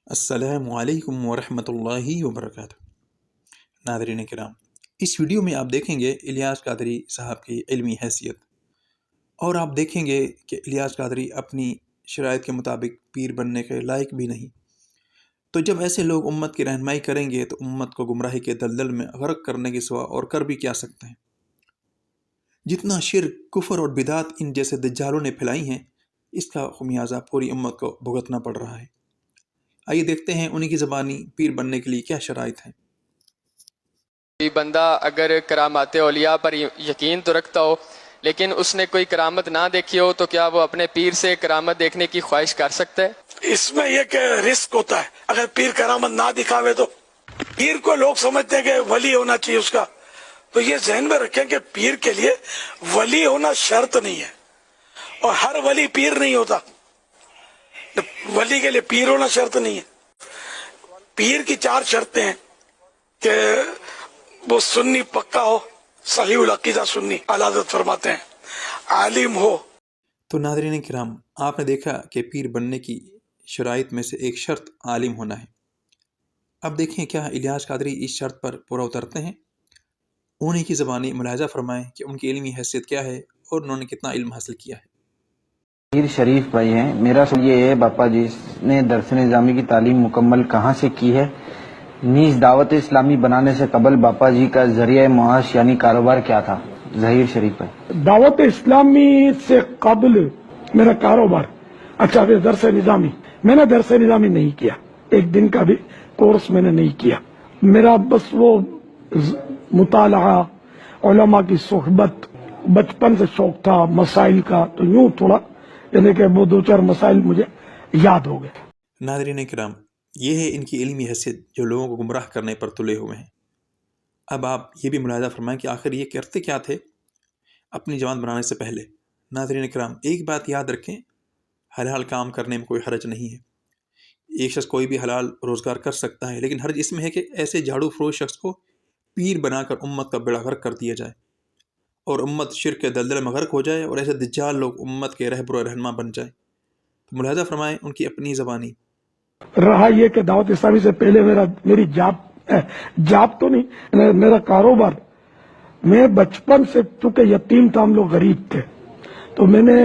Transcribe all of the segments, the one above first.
السلام علیکم ورحمۃ اللہ وبرکاتہ۔ ناظرین کرام، اس ویڈیو میں آپ دیکھیں گے الیاس قادری صاحب کی علمی حیثیت، اور آپ دیکھیں گے کہ الیاس قادری اپنی شرائط کے مطابق پیر بننے کے لائق بھی نہیں۔ تو جب ایسے لوگ امت کی رہنمائی کریں گے تو امت کو گمراہی کے دلدل میں غرق کرنے کے سوا اور کر بھی کیا سکتے ہیں۔ جتنا شرک، کفر اور بدعت ان جیسے دجالوں نے پھیلائی ہیں، اس کا خمیازہ پوری امت کو بھگتنا پڑ رہا ہے۔ آئیے دیکھتے ہیں انہی کی زبانی پیر بننے کے لیے کیا شرائط ہیں۔ کوئی بندہ اگر کرامات اولیاء پر یقین تو رکھتا ہو لیکن اس نے کوئی کرامت نہ دیکھی ہو تو کیا وہ اپنے پیر سے کرامت دیکھنے کی خواہش کر سکتا ہے؟ اس میں یہ کہ رسک ہوتا ہے، اگر پیر کرامت نہ دکھاوے تو پیر کو لوگ سمجھتے ہیں کہ ولی ہونا چاہیے اس کا، تو یہ ذہن میں رکھیں کہ پیر کے لیے ولی ہونا شرط نہیں ہے، اور ہر ولی پیر نہیں ہوتا۔ ولی کے لیے پیر ہونا شرط نہیں ہے۔ پیر کی 4 شرطیں ہیں کہ وہ سنی پکا ہو، صحیح العقیدہ سنی، اعلیٰ حضرت فرماتے ہیں، عالم ہو۔ تو ناظرین کرام، آپ نے دیکھا کہ پیر بننے کی شرائط میں سے ایک شرط عالم ہونا ہے۔ اب دیکھیں کیا الیاس قادری اس شرط پر پورا اترتے ہیں۔ انہی کی زبانی ملاحظہ فرمائیں کہ ان کی علمی حیثیت کیا ہے اور انہوں نے کتنا علم حاصل کیا ہے۔ پیر شریف بھائی ہیں، میرا سوال یہ ہے باپا جی نے درس نظامی کی تعلیم مکمل کہاں سے کی ہے؟ نیز دعوت اسلامی بنانے سے قبل باپا جی کا ذریعہ معاش یعنی کاروبار کیا تھا؟ ظہیر شریف بھائی۔ دعوت اسلامی سے قبل میرا کاروبار، اچھا پھر درس نظامی، میں نے درس نظامی نہیں کیا، ایک دن کا بھی کورس میں نے نہیں کیا۔ میرا بس وہ مطالعہ، علماء کی صحبت، بچپن سے شوق تھا مسائل کا، تو یوں تھوڑا یعنی کہ وہ 2-4 مسائل مجھے یاد ہو گئے۔ ناظرین کرام، یہ ہے ان کی علمی حیثیت جو لوگوں کو گمراہ کرنے پر تلے ہوئے ہیں۔ اب آپ یہ بھی ملاحظہ فرمائیں کہ آخر یہ کرتے کیا تھے اپنی جماعت بنانے سے پہلے۔ ناظرین کرام، ایک بات یاد رکھیں، حلال کام کرنے میں کوئی حرج نہیں ہے۔ ایک شخص کوئی بھی حلال روزگار کر سکتا ہے، لیکن حرج اس میں ہے کہ ایسے جھاڑو فروش شخص کو پیر بنا کر امت کا بیڑا غرق کر دیا جائے اور امت شرک کے دلدل میں غرق ہو جائے اور ایسے دجال لوگ امت کے رہبر و رہنما بن جائیں۔ تو ملاحظہ فرمائیں ان کی اپنی زبانی۔ رہا یہ کہ دعوت اسلامی سے پہلے میری جاب تو نہیں، میرا کاروبار، میں بچپن سے چونکہ یتیم تھا، ہم لوگ غریب تھے، تو میں نے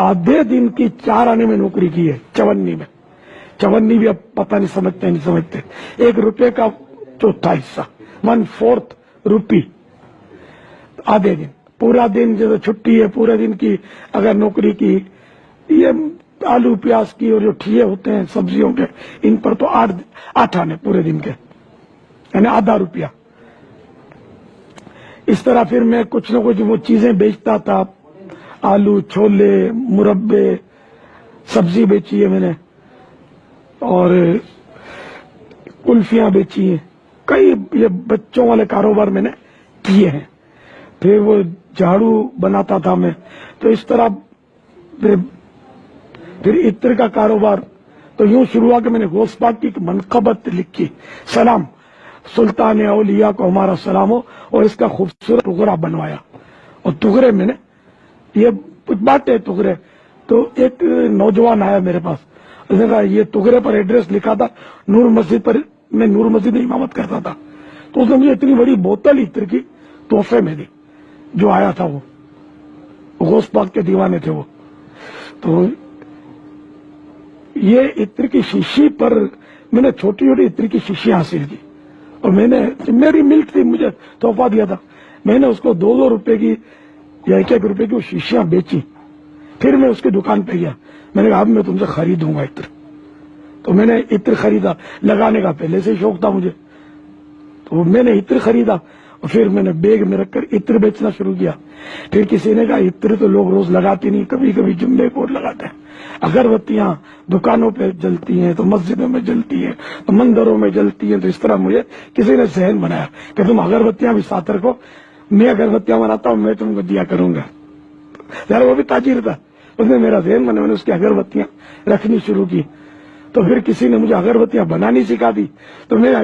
آدھے دن کی 4 آنے میں نوکری کی ہے، چونی میں۔ چونی بھی اب پتہ نہیں سمجھتے، 1 روپے کا 1/4 حصہ، 1/4 روپی آدھے دن۔ پورا دن جیسے چھٹی ہے، پورے دن کی اگر نوکری کی، یہ آلو پیاز کی اور جو ٹھیے ہوتے ہیں سبزیوں کے، ان پر تو 8 آنے پورے دن کے، یعنی آدھا روپیہ۔ اس طرح پھر میں کچھ نہ کچھ وہ چیزیں بیچتا تھا، آلو، چھولے، مربے، سبزی بیچی ہے میں نے، اور کلفیاں بیچی ہیں، کئی یہ بچوں والے کاروبار میں نے کیے ہیں۔ پھر وہ جھاڑو بناتا تھا میں، تو اس طرح پھر عطر کا کاروبار۔ تو یوں شروع ہوا کہ میں نے غوث پاک کی ایک منقبت لکھی، سلام سلطان اولیاء کو ہمارا سلام ہو، اور اس کا خوبصورت ٹغرا بنوایا، اور ٹغرے میں نے یہ کچھ باتیں ٹغرے، تو ایک نوجوان آیا میرے پاس، اس نے کہا یہ ٹغرے پر ایڈریس لکھا تھا نور مسجد پر، میں نور مسجد میں امامت کرتا تھا، تو اس نے مجھے اتنی بڑی بوتل عطر کی تحفے میں دی، جو آیا تھا وہ غوث پاک کے دیوانے تھے وہ۔ تو یہ عطر کی شیشی پر میں نے چھوٹی چھوٹی عطر کی شیشی حاصل کی، اور میں نے، میری ملک تھی، مجھے تحفہ دیا تھا، میں نے اس کو 2-2 روپے کی یا 1-1 روپے کی وہ شیشیاں بیچی۔ پھر میں اس کی دکان پہ گیا، میں نے کہا اب میں تم سے خریدوں گا عطر، تو میں نے عطر خریدا، لگانے کا پہلے سے شوق تھا مجھے، تو میں نے عطر خریدا، اور پھر میں نے بیگ میں رکھ کر عطر بیچنا شروع کیا۔ پھر کسی نے کہا عطر تو لوگ روز لگاتے نہیں، کبھی کبھی جمعے کو لگاتے ہیں، اگربتیاں دکانوں پہ جلتی ہیں، تو مسجدوں میں جلتی ہیں، تو مندروں میں جلتی ہیں، تو اس طرح مجھے کسی نے ذہن بنایا کہ تم اگربتیاں بھی ساتھ رکھو، میں اگربتیاں بناتا ہوں، میں تم کو دیا کروں گا۔ یار وہ بھی تاجر تھا، اس نے میرا ذہن بنا، میں نے اس کی اگربتیاں رکھنی شروع کی۔ تو پھر کسی نے مجھے اگربتیاں بنانی سکھا دی، تو میں